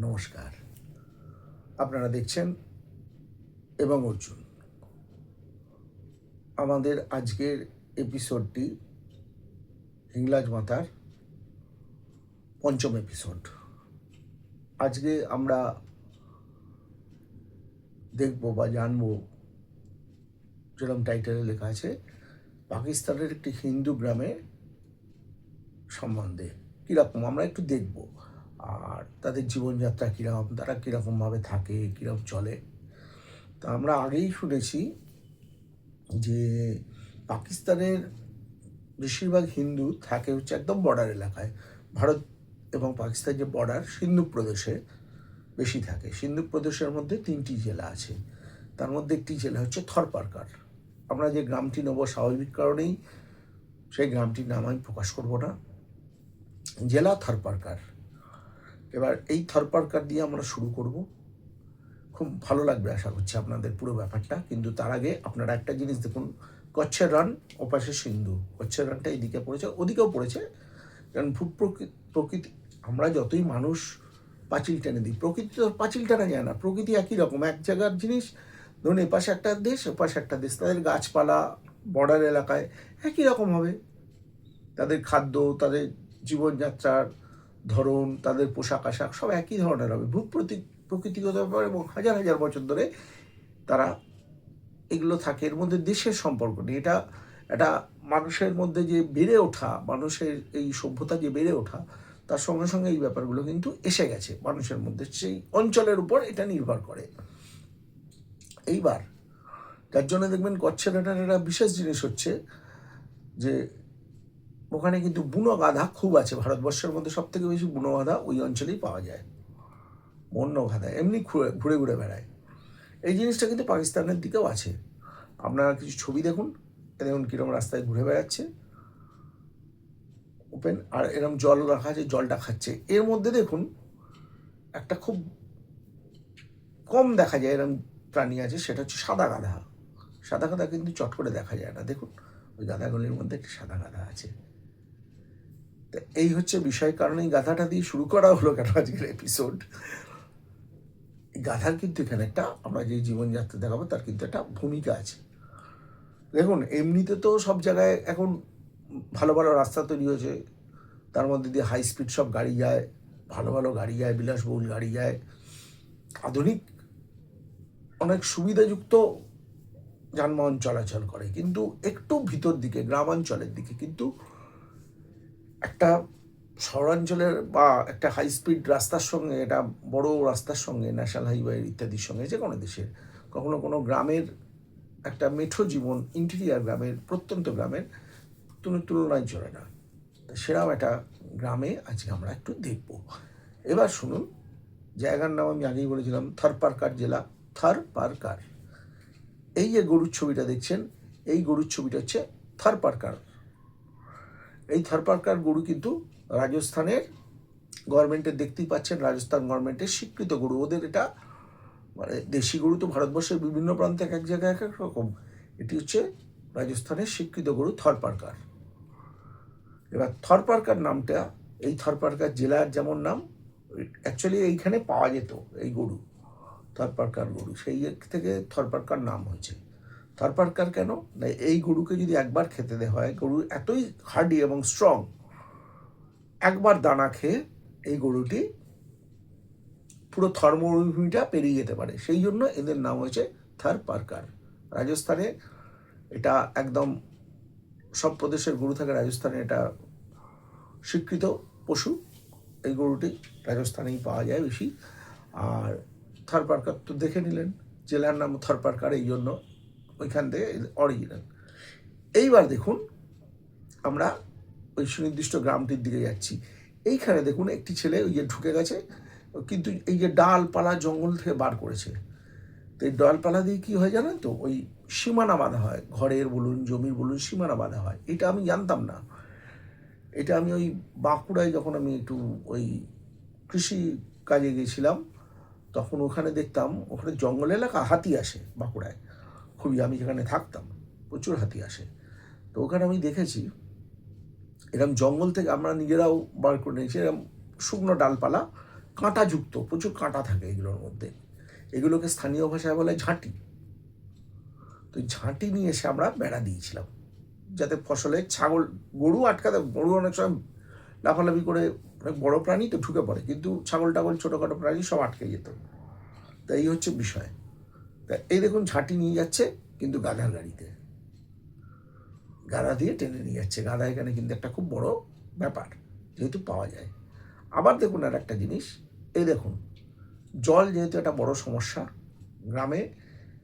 নমস্কার। আপনারা দেখছেন এবং অর্জুন। আমাদের আজকের এপিসোডটি হিংলাজ মাতার পঞ্চম এপিসোড। আজকে আমরা দেখব বা জানবো, যেরকম টাইটেলে লেখা আছে, পাকিস্তানের একটি হিন্দু গ্রামে সম্বন্ধে। কীরকম আমরা একটু দেখব, আর তাদের জীবনযাত্রা কীরকম, তারা কীরকমভাবে থাকে, কীরকম চলে। তা আমরা আগেই শুনেছি যে পাকিস্তানের বেশিরভাগ হিন্দু থাকে হচ্ছে একদম বর্ডার এলাকায়। ভারত এবং পাকিস্তান যে বর্ডার, সিন্ধু প্রদেশে বেশি থাকে। সিন্ধু প্রদেশের মধ্যে 3টি জেলা আছে, তার মধ্যে একটি জেলা হচ্ছে থরপারকার। আমরা যে গ্রামটি নেব, স্বাভাবিক কারণেই সেই গ্রামটির নাম আমি প্রকাশ করব না। জেলা থরপারকার। এবার এই থরপারকার দিয়ে আমরা শুরু করব। খুব ভালো লাগবে আশা করছি আপনাদের পুরো ব্যাপারটা। কিন্তু তার আগে আপনারা একটা জিনিস দেখুন, কচ্ছের রান ওপাশে সিন্ধু, কচ্ছের রানটা এদিকে পড়েছে, ওদিকেও পড়েছে। কারণ প্রকৃতি, আমরা যতই মানুষ পাঁচিল টেনে দিই, প্রকৃতি তো পাঁচিল টানা যায় না। প্রকৃতি একই রকম, এক জায়গার জিনিস। ধরুন এপাশে একটা দেশ, ওপাশে একটা দেশ, তাদের গাছপালা বর্ডার এলাকায় একই রকম হবে। তাদের খাদ্য, তাদের জীবনযাত্রার ধরন, তাদের পোশাক আশাক সব একই ধরনের হবে। প্রকৃতিগত ব্যাপার, এবং হাজার হাজার বছর ধরে তারা এগুলো থাকে। এর মধ্যে দেশের সম্পর্ক নেই। এটা মানুষের মধ্যে যে বেড়ে ওঠা, মানুষের এই সভ্যতা যে বেড়ে ওঠা, তার সঙ্গে সঙ্গে এই ব্যাপারগুলো কিন্তু এসে গেছে মানুষের মধ্যে। সেই অঞ্চলের উপর এটা নির্ভর করে। এইবার যার জন্য দেখবেন কচ্ছের রানের একটা বিশেষ জিনিস হচ্ছে যে ওখানে কিন্তু বুনো গাধা খুব আছে। ভারতবর্ষের মধ্যে সব থেকে বেশি বুনো গাধা ওই অঞ্চলেই পাওয়া যায়। বন্য গাধা এমনি ঘুরে ঘুরে বেড়ায়। এই জিনিসটা কিন্তু পাকিস্তানের দিকেও আছে। আপনারা কিছু ছবি দেখুন, দেখুন কীরকম রাস্তায় ঘুরে বেড়াচ্ছে ওপেন, আর এরকম জল রাখা আছে, জলটা খাচ্ছে। এর মধ্যে দেখুন একটা খুব কম দেখা যায় এরকম প্রাণী আছে, সেটা হচ্ছে সাদা গাধা। সাদা গাধা কিন্তু চট করে দেখা যায় না। দেখুন ওই গাধাগুলির মধ্যে একটি সাদা গাধা আছে। তো এই হচ্ছে বিষয়। কারণ এই গাধাটা দিয়ে শুরু করা হলো কেন আজকের এপিসোড। গাধার কিন্তু এখানে একটা, আমরা যে জীবনযাত্রা দেখাবো তার কিন্তু একটা ভূমিকা আছে। দেখুন এমনিতে তো সব জায়গায় এখন ভালো ভালো রাস্তা তৈরি হয়েছে, তার মধ্যে দিয়ে হাই স্পিড সব গাড়ি যায়, ভালো ভালো গাড়ি যায়, বিলাসবহুল গাড়ি যায়, আধুনিক অনেক সুবিধাযুক্ত যানবাহন চলাচল করে। কিন্তু একটু ভিতর দিকে, গ্রামাঞ্চলের দিকে কিন্তু একটা শহরাঞ্চলের বা একটা হাই স্পিড রাস্তার সঙ্গে, এটা বড় রাস্তার সঙ্গে, ন্যাশনাল হাইওয়ে ইত্যাদির সঙ্গে, যে কোনো দেশের কখনো কোনো গ্রামের একটা মেঠো জীবন, ইন্টেরিয়ার গ্রামের, প্রত্যন্ত গ্রামের তুলনায় চলে না। সেরকম একটা গ্রামে আজকে আমরা একটু দেখব। এবার শুনুন, জায়গার নাম আমি আগেই বলেছিলাম, থরপারকার জেলা। থরপারকার। এই যে গরুর ছবিটা দেখছেন, এই গরুর ছবিটা হচ্ছে থরপারকার। এই থরপারকার গরু কিন্তু রাজস্থানের গভর্নমেন্টের, দেখতেই পাচ্ছেন, রাজস্থান গভর্নমেন্টের স্বীকৃত গরু। ওদের এটা মানে দেশি গরু তো ভারতবর্ষের বিভিন্ন প্রান্তে এক এক জায়গায় এক এক রকম। এটি হচ্ছে রাজস্থানের স্বীকৃত গরু থরপারকার। এবার থরপারকার নামটা, এই থরপারকার জেলার যেমন নাম, অ্যাকচুয়ালি এইখানে পাওয়া যেত এই গরু, থরপারকার গরু, সেই থেকে থরপারকার নাম হয়েছে। থরপারকার কেন না, এই গরুকে যদি একবার খেতে দেওয়া হয়, গরু এতই হার্ডি এবং স্ট্রং, একবার দানা খেয়ে এই গরুটি পুরো থর মরুভূমিটা পেরিয়ে যেতে পারে। সেই জন্য এদের নাম হয়েছে থরপারকার। রাজস্থানে এটা একদম, সব প্রদেশের গরু থাকে, রাজস্থানে এটা স্বীকৃত পশু। এই গরুটি রাজস্থানেই পাওয়া যায় বেশি। আর থরপারকার তো দেখে নিলেন, জেলার নাম থরপারকার, এই জন্য ওইখান থেকে অরিজিনাল। এইবার দেখুন আমরা ওই সুনির্দিষ্ট গ্রামটির দিকে যাচ্ছি। এইখানে দেখুন একটি ছেলে ওই যে ঢুকে গেছে, কিন্তু এই যে ডালপালা জঙ্গল থেকে বার করেছে। তো এই ডালপালা দিয়ে কী হয় জানেন তো, ওই সীমানা বাঁধা হয়, ঘরের বলুন, জমির বলুন, সীমানা বাঁধা হয়। এটা আমি জানতাম না। এটা আমি ওই বাঁকুড়ায় যখন আমি একটু ওই কৃষি কাজে গেছিলাম, তখন ওখানে দেখতাম, ওখানে জঙ্গল এলাকা, হাতি আসে বাঁকুড়ায় খুবই। আমি যেখানে থাকতাম প্রচুর হাতি আসে। তো ওখানে আমি দেখেছি এরকম জঙ্গল থেকে আমরা নিজেরাও বার করে নিয়েছি, এরকম শুকনো ডালপালা কাঁটাযুক্ত, প্রচুর কাঁটা থাকে এগুলোর মধ্যে। এগুলোকে স্থানীয় ভাষায় বলে ঝাঁটি। তো ঝাঁটি নিয়ে এসে আমরা বেড়া দিয়েছিলাম, যাতে ফসলে ছাগল, গরু আটকাতে, গরু অনেক সময় লাফালাফি করে, অনেক বড় প্রাণী তো ঢুকে পড়ে, কিন্তু ছাগল টাগল ছোটোখাটো প্রাণী সব আটকে যেত। তা এই হচ্ছে বিষয়। তা এই দেখুন ঝাঁটি নিয়ে যাচ্ছে, কিন্তু গাধার গাড়িতে, গাধা দিয়ে টেনে নিয়ে যাচ্ছে। গাধা এখানে কিন্তু একটা খুব বড় ব্যাপার, যেহেতু পাওয়া যায়। আবার দেখুন আর একটা জিনিস, এই দেখুন জল যেহেতু একটা বড় সমস্যা গ্রামে,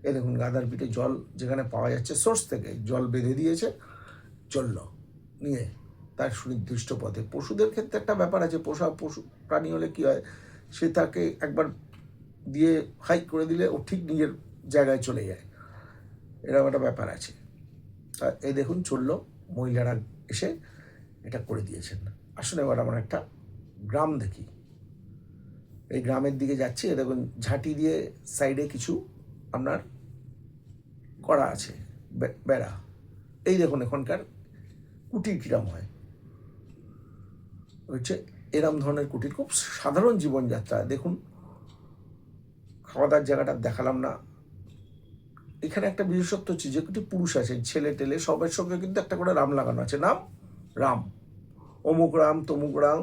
এই দেখুন গাধার পিঠে জল যেখানে পাওয়া যাচ্ছে সোর্স থেকে জল বেঁধে দিয়েছে, চললো নিয়ে তার সুনির্দিষ্ট পথে। পশুদের ক্ষেত্রে একটা ব্যাপার আছে, পশু প্রাণী হলে কী হয়, সে তাকে একবার দিয়ে হাইক করে দিলে ও ঠিক নিজের জায়গায় চলে যায়, এরকম একটা ব্যাপার আছে। এই দেখুন চললো, মহিলারা এসে এটা করে দিয়েছেন। আসলে এবার আমরা একটা গ্রাম দেখি, এই গ্রামের দিকে যাচ্ছি। দেখুন ঝাঁটি দিয়ে সাইডে কিছু আপনার করা আছে বেড়া। এই দেখুন এখানকার কুটির কিরম হয়, হচ্ছে এরম ধরনের কুটির, খুব সাধারণ জীবনযাত্রা। দেখুন খাওয়া দাওয়ার জায়গাটা দেখালাম না। এখানে একটা বিশেষত্ব হচ্ছে, যে কটি পুরুষ আছে, ছেলে টেলে সবের সঙ্গে কিন্তু একটা করে রাম লাগানো আছে, নাম রাম, অমুক রাম তমুক রাম,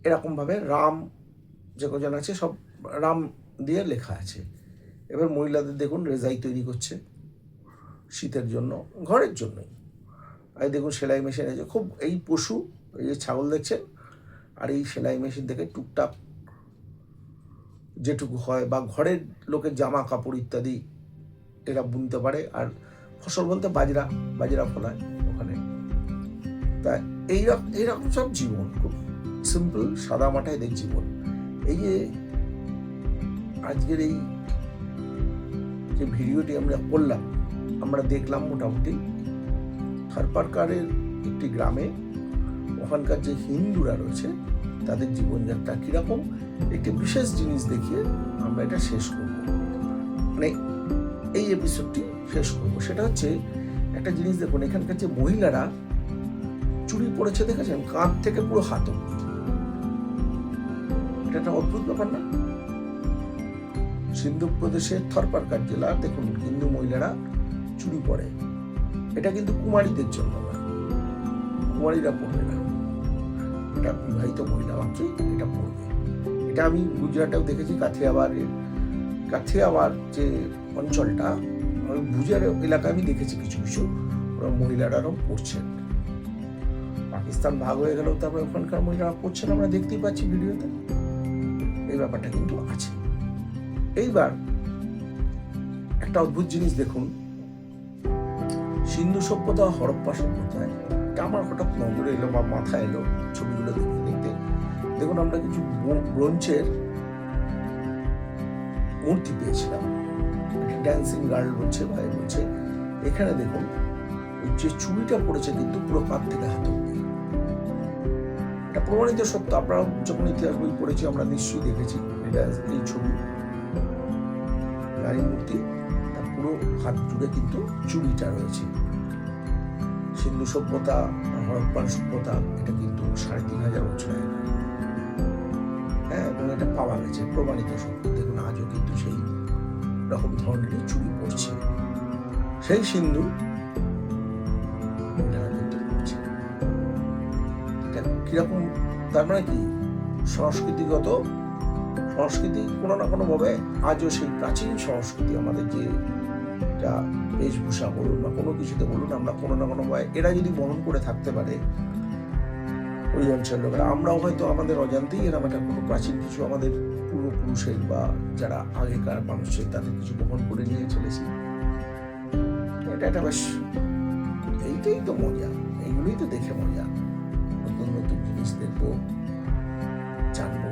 এরকমভাবে রাম যে কজন আছে সব রাম দিয়ে লেখা আছে। এবার মহিলাদের দেখুন রেজাই তৈরি করছে শীতের জন্য, ঘরের জন্যই। আর দেখুন সেলাই মেশিন আছে, খুব এই পশু, এই যে ছাগল দেখছেন, আর এই সেলাই মেশিন থেকে টুকটাক যেটুকু হয়, বা ঘরের লোকের জামা কাপড় ইত্যাদি এরা বুনতে পারে। আর ফসল বলতে বাজরা ফলায় ওখানে। তা এইরকম সব জীবন, খুব সিম্পল সাদা মাটা এদের জীবন। এই যে আজকের এই যে ভিডিওটি আমরা করলাম, আমরা দেখলাম মোটামুটি থারপারকারের একটি গ্রামে ওখানকার যে হিন্দুরা রয়েছে তাদের জীবনযাত্রা কীরকম, একটি বিশেষ জিনিস দেখিয়ে আমরা এটা শেষ করব, মানে এই এপিসোডটি শেষ করব। সেটা হচ্ছে একটা জিনিস দেখুন, এখানকার যে মহিলারা চুড়ি পরেছে দেখেছেন, কাঁধ থেকে পুরো হাত অবধি। এটা একটা অদ্ভুত ব্যাপার না? সিন্ধু প্রদেশের থারপারকার জেলা, দেখুন হিন্দু মহিলারা চুড়ি পরে। এটা কিন্তু কুমারীদের জন্য না, কুমারীরা পরবে না, এটা বিবাহিত মহিলা মাত্রই এটা পরবে। এটা আমি গুজরাটেও দেখেছি, কাথিয়াওয়াড় যে অঞ্চলটা, ভুজার এলাকায় আমি দেখেছি কিছু কিছু ওরা মহিলারাও পড়ছেন। পাকিস্তান ভাগ হয়ে গেলেও তারপরে ওখানকার মহিলারা পড়ছেন, আমরা দেখতেই পাচ্ছি ভিডিওতে। এই ব্যাপারটা কিন্তু আছে। এইবার একটা অদ্ভুত জিনিস দেখুন, সিন্ধু সভ্যতা, হরপ্পা সভ্যতায়, এটা আমার হঠাৎ নজরে এলো বা মাথায় এলো ছবিগুলো দেখতে দেখতে। দেখুন আমরা কিছু ব্রোঞ্জের মূর্তি পেয়েছিলাম, ড্যান্সিং গার্ল বলছে, ভাই বলছে। এখানে দেখুন যে চুড়িটা পড়েছে কিন্তু পুরো কাঁধ থেকে হাত অব্দি। এটা প্রমাণিত সত্য, আপনারা যখন ইতিহাস বই পড়েছি আমরা নিশ্চয়ই দেখেছি। এটা এই ছবি নারী মূর্তি, তার পুরো হাত জুড়ে কিন্তু চুড়িটা রয়েছে। সিন্ধু সভ্যতা, হরপ্পান সভ্যতা, এটা কিন্তু ৩৫০০ বছর আগে, হ্যাঁ, এবং এটা পাওয়া গেছে, প্রমাণিত সত্য। দেখুন আজও কিন্তু সেই রকম ধরনেরই চুড়ি পড়ছে, সেই সিন্ধু কিন্তু পড়ছে। এটা কিরকম, তার মানে কি সংস্কৃতি কোনো না কোনো ভাবে আজও সেই প্রাচীন সংস্কৃতি, আমাদের যে যা বেশভূষা বলুন বা কোনো কিছুতে বলুন, আমরা কোনো না কোনো ভাবে এরা যদি বহন করে থাকতে পারে, ওই অঞ্চলের লোকেরা, আমরাও হয়তো আমাদের অজান্তেই এরকম একটা কোনো প্রাচীন কিছু আমাদের পূর্বপুরুষের বা যারা আগেকার মানুষের তাদের কিছু বহন করে নিয়ে চলেছি। এটা একটা বেশ, এইটাই তো মজা, এইগুলোই তো দেখে মজা। নতুন নতুন জিনিস দেখবো, জানবো।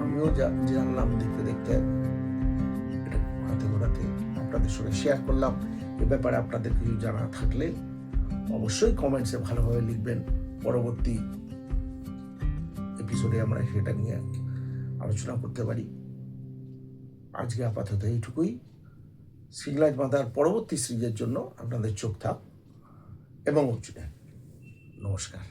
আমিও জানলাম দেখতে দেখতে, এটা ঘোরাতে আপনাদের সঙ্গে শেয়ার করলাম। এ ব্যাপারে আপনাদের কিছু জানা থাকলে অবশ্যই কমেন্টসে ভালোভাবে লিখবেন। পরবর্তী এপিসোডে আমরা সেটা নিয়ে আলোচনা করতে পারি। আজকে আপাতত এইটুকুই। সিংলাজ মাতার পরবর্তী সিরিজের জন্য আপনাদের চোখ থাক এবং অর্জুনের নমস্কার।